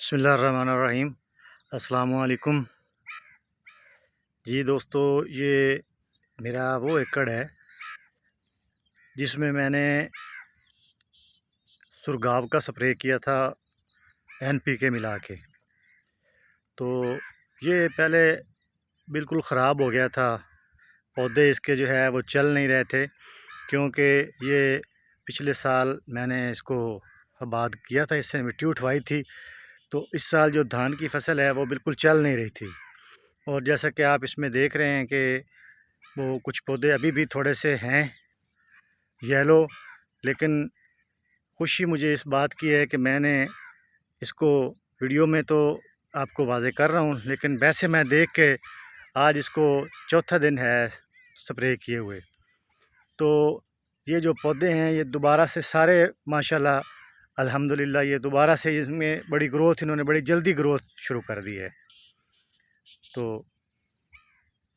बिस्मिल्लाहिर्रहमानिर्रहीम। अस्सलामुअलैकुम जी दोस्तों, ये मेरा वो एकड़ है जिसमें मैंने सुरगाब का स्प्रे किया था NPK मिला के। तो ये पहले बिल्कुल ख़राब हो गया था, पौधे इसके जो है वो चल नहीं रहे थे, क्योंकि ये पिछले साल मैंने इसको आबाद किया था, इससे मिट्टी उठवाई थी। तो इस साल जो धान की फसल है वो बिल्कुल चल नहीं रही थी। और जैसा कि आप इसमें देख रहे हैं कि वो कुछ पौधे अभी भी थोड़े से हैं येलो, लेकिन खुशी मुझे इस बात की है कि मैंने इसको वीडियो में तो आपको वाज़े कर रहा हूँ, लेकिन वैसे मैं देख के आज इसको चौथा दिन है स्प्रे किए हुए। तो ये जो पौधे हैं ये दोबारा से सारे माशाल्लाह अल्हम्दुलिल्लाह ये दोबारा से इसमें बड़ी ग्रोथ, इन्होंने बड़ी जल्दी ग्रोथ शुरू कर दी है। तो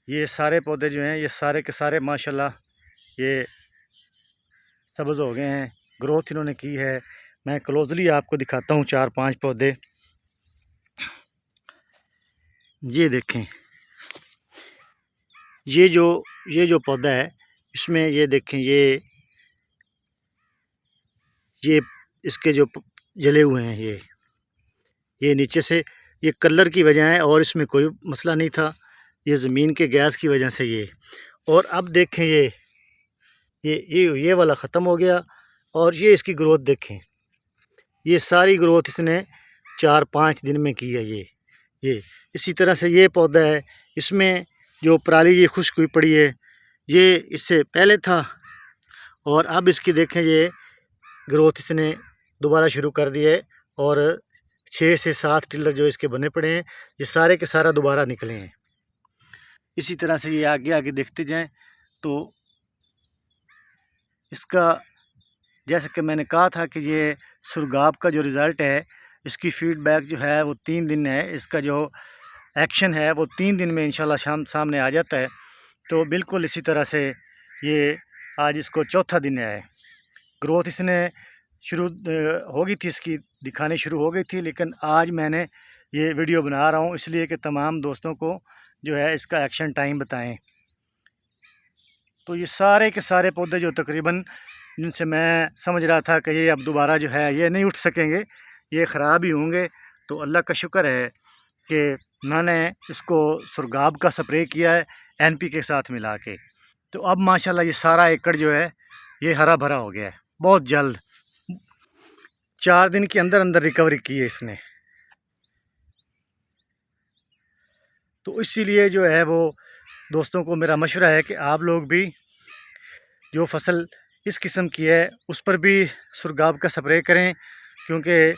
ये सारे पौधे जो हैं ये सारे के सारे माशाल्लाह ये सब्ज़ हो गए हैं, ग्रोथ इन्होंने की है। मैं क्लोजली आपको दिखाता हूँ 4-5 पौधे। ये देखें, ये जो पौधा है इसमें ये देखें, ये इसके जो जले हुए हैं ये नीचे से, ये कलर की वजह है और इसमें कोई मसला नहीं था, ये ज़मीन के गैस की वजह से ये। और अब देखें ये वाला ख़त्म हो गया और ये इसकी ग्रोथ देखें, ये सारी ग्रोथ इसने 4-5 दिन में की है। ये इसी तरह से ये पौधा है, इसमें जो पराली ये खुश्क हुई पड़ी है ये इससे पहले था, और अब इसकी देखें ये ग्रोथ इसने दोबारा शुरू कर दी है। और 6 से 7 टिल्लर जो इसके बने पड़े हैं ये सारे के सारा दोबारा निकले हैं। इसी तरह से ये आगे आगे देखते जाएं तो इसका, जैसे कि मैंने कहा था कि ये सुरगाब का जो रिज़ल्ट है, इसकी फ़ीडबैक जो है वो 3 दिन है, इसका जो एक्शन है वो 3 दिन में इंशाल्लाह सामने आ जाता है। तो बिल्कुल इसी तरह से ये आज इसको चौथा दिन है। ग्रोथ इसने शुरू हो गई थी, इसकी दिखानी शुरू हो गई थी, लेकिन आज मैंने ये वीडियो बना रहा हूँ इसलिए कि तमाम दोस्तों को जो है इसका एक्शन टाइम बताएं। तो ये सारे के सारे पौधे जो तकरीबन, जिनसे मैं समझ रहा था कि ये अब दोबारा जो है ये नहीं उठ सकेंगे, ये ख़राब ही होंगे, तो अल्लाह का शुक्र है कि मैंने इसको सुरगाब का स्प्रे किया है NPK के साथ मिला के। तो अब माशाल्लाह ये सारा एकड़ जो है ये हरा भरा हो गया है बहुत जल्द। 4 दिन के अंदर अंदर रिकवरी की है इसने। तो इसीलिए जो है वो दोस्तों को मेरा मशवरा है कि आप लोग भी जो फसल इस किस्म की है उस पर भी सुरगाब का स्प्रे करें, क्योंकि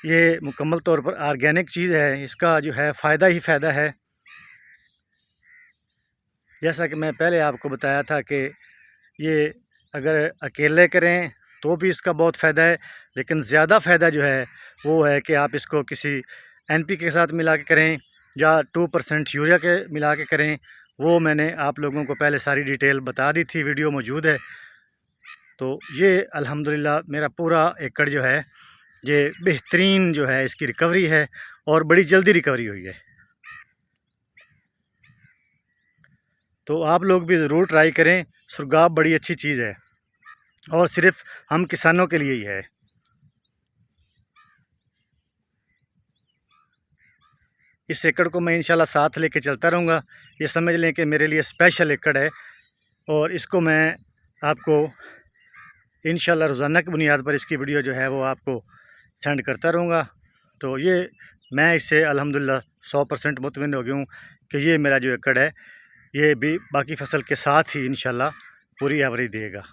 ये मुकम्मल तौर पर ऑर्गेनिक चीज़ है, इसका जो है फ़ायदा ही फ़ायदा है। जैसा कि मैं पहले आपको बताया था कि ये अगर अकेले करें तो भी इसका बहुत फ़ायदा है, लेकिन ज़्यादा फ़ायदा जो है वो है कि आप इसको किसी NPK के साथ मिला के करें या 2% यूरिया के मिला के करें। वो मैंने आप लोगों को पहले सारी डिटेल बता दी थी, वीडियो मौजूद है। तो ये अल्हम्दुलिल्लाह मेरा पूरा एकड़ जो है ये बेहतरीन जो है इसकी रिकवरी है और बड़ी जल्दी रिकवरी हुई है। तो आप लोग भी ज़रूर ट्राई करें, सुरगाब बड़ी अच्छी चीज़ है और सिर्फ हम किसानों के लिए ही है। इस एकड़ को मैं इंशाल्लाह साथ लेके चलता रहूँगा। ये समझ लें कि मेरे लिए स्पेशल एकड़ है और इसको मैं आपको इंशाल्लाह रोज़ाना की बुनियाद पर इसकी वीडियो जो है वो आपको सेंड करता रहूँगा। तो ये मैं इससे अल्हम्दुलिल्लाह 100% मुतमिन हो गया हूँ कि ये मेरा जो एकड़ है ये भी बाकी फसल के साथ ही इंशाल्लाह पूरी एवरेज देगा।